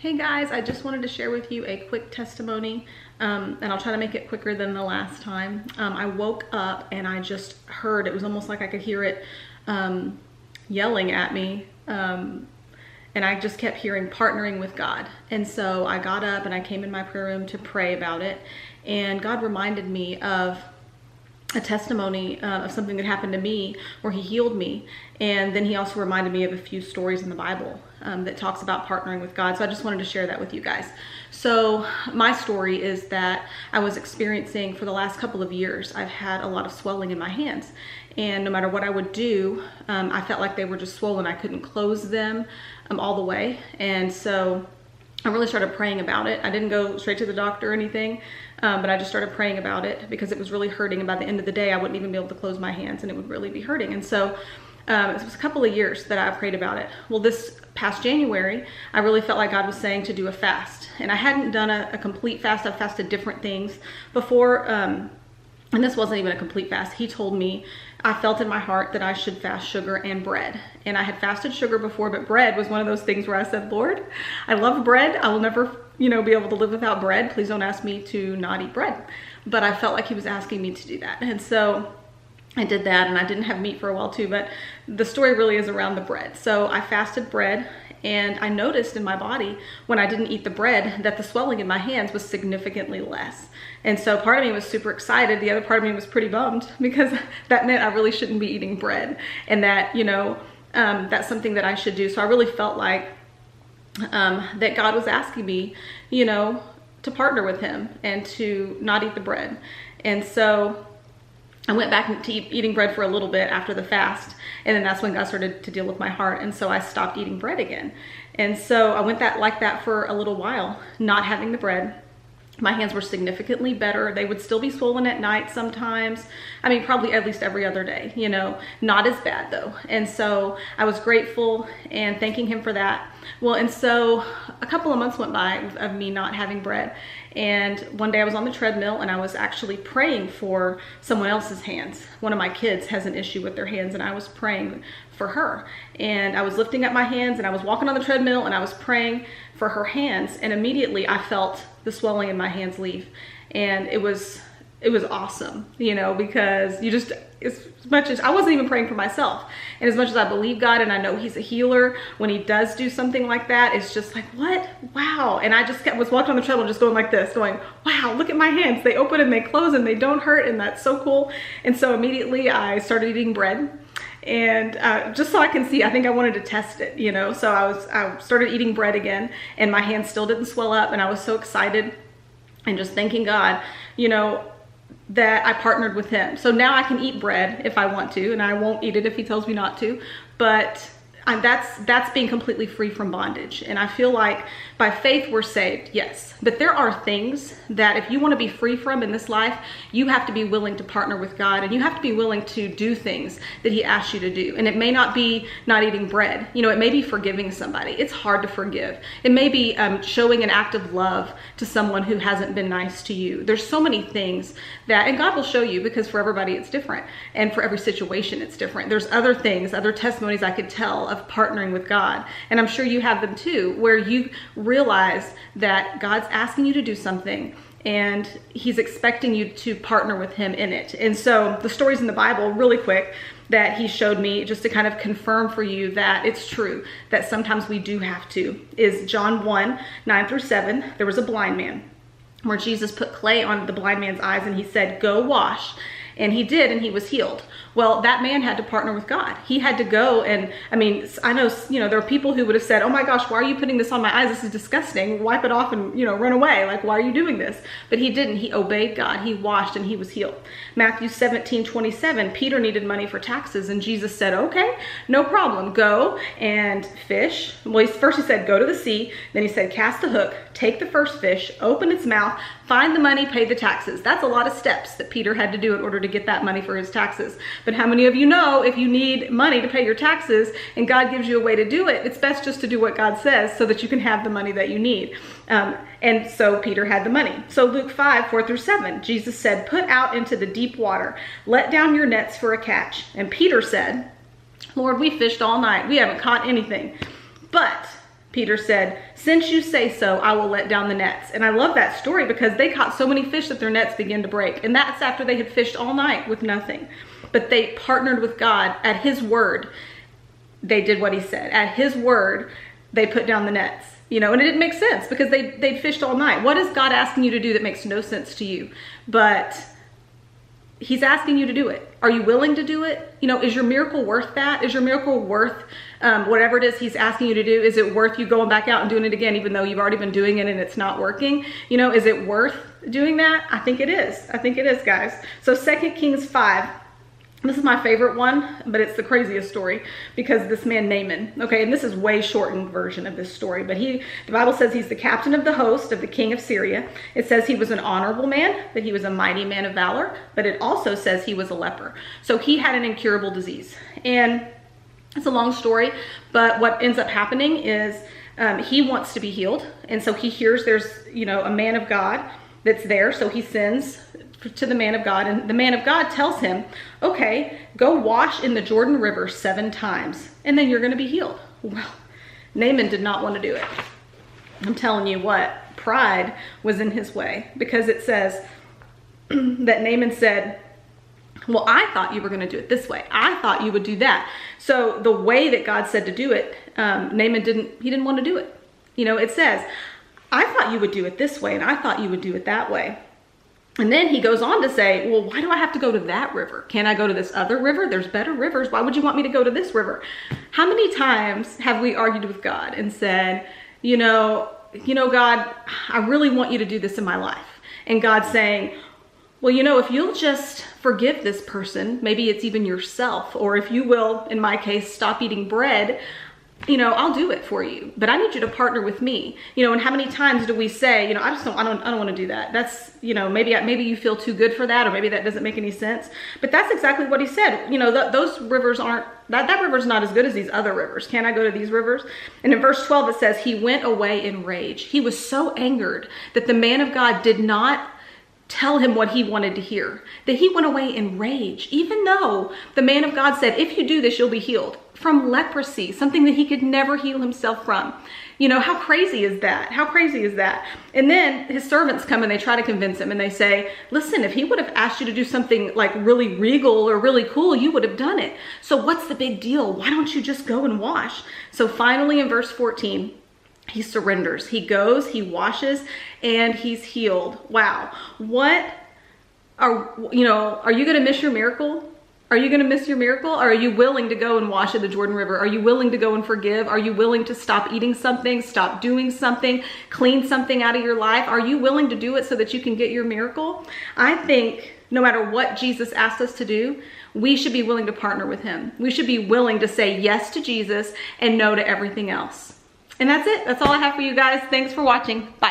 Hey guys, I just wanted to share with you a quick testimony, and I'll try to make it quicker than the last time. I woke up and I just heard, it was almost like I could hear it yelling at me, and I just kept hearing partnering with God. And so I got up and I came in my prayer room to pray about it, and God reminded me of a testimony of something that happened to me where he healed me. And then he also reminded me of a few stories in the Bible that talks about partnering with God. So I just wanted to share that with you guys. So my story is that I was experiencing, for the last couple of years, I've had a lot of swelling in my hands. And no matter what I would do, I felt like they were just swollen. I couldn't close them all the way. And so I really started praying about it. I didn't go straight to the doctor or anything, but I just started praying about it because it was really hurting. And by the end of the day, I wouldn't even be able to close my hands and it would really be hurting. And so it was a couple of years that I prayed about it. Well, this past January, I really felt like God was saying to do a fast. And I hadn't done a complete fast. I've fasted different things before, and this wasn't even a complete fast. He told me, I felt in my heart that I should fast sugar and bread. And I had fasted sugar before, but bread was one of those things where I said, Lord, I love bread. I will never, be able to live without bread. Please don't ask me to not eat bread. But I felt like he was asking me to do that. And so I did that, and I didn't have meat for a while too, but the story really is around the bread. So I fasted bread, and I noticed in my body when I didn't eat the bread that the swelling in my hands was significantly less. And so part of me was super excited. The other part of me was pretty bummed because that meant I really shouldn't be eating bread, and that, that's something that I should do. So I really felt like that God was asking me, to partner with him and to not eat the bread. And so I went back to eating bread for a little bit after the fast, and then that's when God started to deal with my heart, and so I stopped eating bread again. And so I went like that for a little while, not having the bread. My hands were significantly better. They would still be swollen at night sometimes. I mean, probably at least every other day, not as bad though. And so I was grateful and thanking him for that. Well, and so a couple of months went by of me not having bread. And one day I was on the treadmill and I was actually praying for someone else's hands. One of my kids has an issue with their hands, and I was praying for her. And I was lifting up my hands and I was walking on the treadmill and I was praying for her hands. And immediately I felt the swelling in my hands leave. And it was awesome, because as much as I wasn't even praying for myself, and as much as I believe God and I know he's a healer, when he does do something like that, it's just like, what? Wow. And I just was walking on the treadmill just going like this, going, wow, look at my hands. They open and they close and they don't hurt, and that's so cool. And so immediately I started eating bread. And just so I can see, I think I wanted to test it, so I started eating bread again, and my hands still didn't swell up, and I was so excited and just thanking God, that I partnered with him. So now I can eat bread if I want to, and I won't eat it if he tells me not to, but that's being completely free from bondage. And I feel like by faith we're saved, yes, but there are things that if you want to be free from in this life, you have to be willing to partner with God, and you have to be willing to do things that he asks you to do. And it may not be not eating bread, it may be forgiving somebody. It's hard to forgive. It may be showing an act of love to someone who hasn't been nice to you. There's so many things that, and God will show you, because for everybody it's different, and for every situation it's different. There's other things, other testimonies I could tell of partnering with God, and I'm sure you have them too, where you realize that God's asking you to do something and he's expecting you to partner with him in it. And so the stories in the Bible, really quick, that he showed me just to kind of confirm for you that it's true, that sometimes we do have to, is John 1:9-7. There was a blind man where Jesus put clay on the blind man's eyes and he said, go wash. And he did, and he was healed. Well, that man had to partner with God. He had to go, and I know, there are people who would have said, oh my gosh, why are you putting this on my eyes? This is disgusting. Wipe it off and, run away. Like, why are you doing this? But he didn't. He obeyed God. He washed and he was healed. Matthew 17:27, Peter needed money for taxes, and Jesus said, okay, no problem. Go and fish. Well, first he said, go to the sea. Then he said, cast the hook, take the first fish, open its mouth, find the money, pay the taxes. That's a lot of steps that Peter had to do in order to get that money for his taxes. But how many of you know, if you need money to pay your taxes and God gives you a way to do it, it's best just to do what God says so that you can have the money that you need. And so Peter had the money. So Luke 5:4-7, Jesus said, put out into the deep water, let down your nets for a catch. And Peter said, Lord, we fished all night. We haven't caught anything. But Peter said, "Since you say so, I will let down the nets." And I love that story because they caught so many fish that their nets began to break. And that's after they had fished all night with nothing. But they partnered with God at his word. They did what he said. At his word, they put down the nets. And it didn't make sense because they'd fished all night. What is God asking you to do that makes no sense to you? But he's asking you to do it. Are you willing to do it? Is your miracle worth that? Is your miracle worth whatever it is he's asking you to do? Is it worth you going back out and doing it again, even though you've already been doing it and it's not working? Is it worth doing that? I think it is. I think it is, guys. So 2 Kings 5. This is my favorite one, but it's the craziest story because this man Naaman, okay, and this is way shortened version of this story, but the Bible says he's the captain of the host of the king of Syria. It says he was an honorable man, that he was a mighty man of valor, but it also says he was a leper. So he had an incurable disease. And it's a long story, but what ends up happening is he wants to be healed. And so he hears there's, a man of God that's there. So he sends to the man of God, and the man of God tells him, okay, go wash in the Jordan River 7 times, and then you're going to be healed. Well, Naaman did not want to do it. I'm telling you what, pride was in his way, because it says that Naaman said, well, I thought you were going to do it this way. I thought you would do that. So the way that God said to do it, Naaman didn't want to do it. It says, I thought you would do it this way, and I thought you would do it that way. And then he goes on to say, well, why do I have to go to that river? Can't I go to this other river? There's better rivers. Why would you want me to go to this river? How many times have we argued with God and said, God, I really want you to do this in my life. And God's saying, well, if you'll just forgive this person, maybe it's even yourself, or if you will, in my case, stop eating bread, I'll do it for you, but I need you to partner with me. And how many times do we say, I don't want to do that. That's, maybe you feel too good for that, or maybe that doesn't make any sense. But that's exactly what he said. Those rivers aren't, that river's not as good as these other rivers. Can I go to these rivers? And in verse 12, it says, he went away in rage. He was so angered that the man of God did not tell him what he wanted to hear, that he went away in rage, even though the man of God said, if you do this, you'll be healed from leprosy, something that he could never heal himself from. How crazy is that? How crazy is that? And then his servants come and they try to convince him, and they say, listen, if he would have asked you to do something like really regal or really cool, you would have done it. So what's the big deal? Why don't you just go and wash? So finally in verse 14, he surrenders. He goes, he washes, and he's healed. Wow. Are you going to miss your miracle? Are you going to miss your miracle? Or are you willing to go and wash in the Jordan River? Are you willing to go and forgive? Are you willing to stop eating something, stop doing something, clean something out of your life? Are you willing to do it so that you can get your miracle? I think no matter what Jesus asked us to do, we should be willing to partner with him. We should be willing to say yes to Jesus and no to everything else. And that's it. That's all I have for you guys. Thanks for watching. Bye.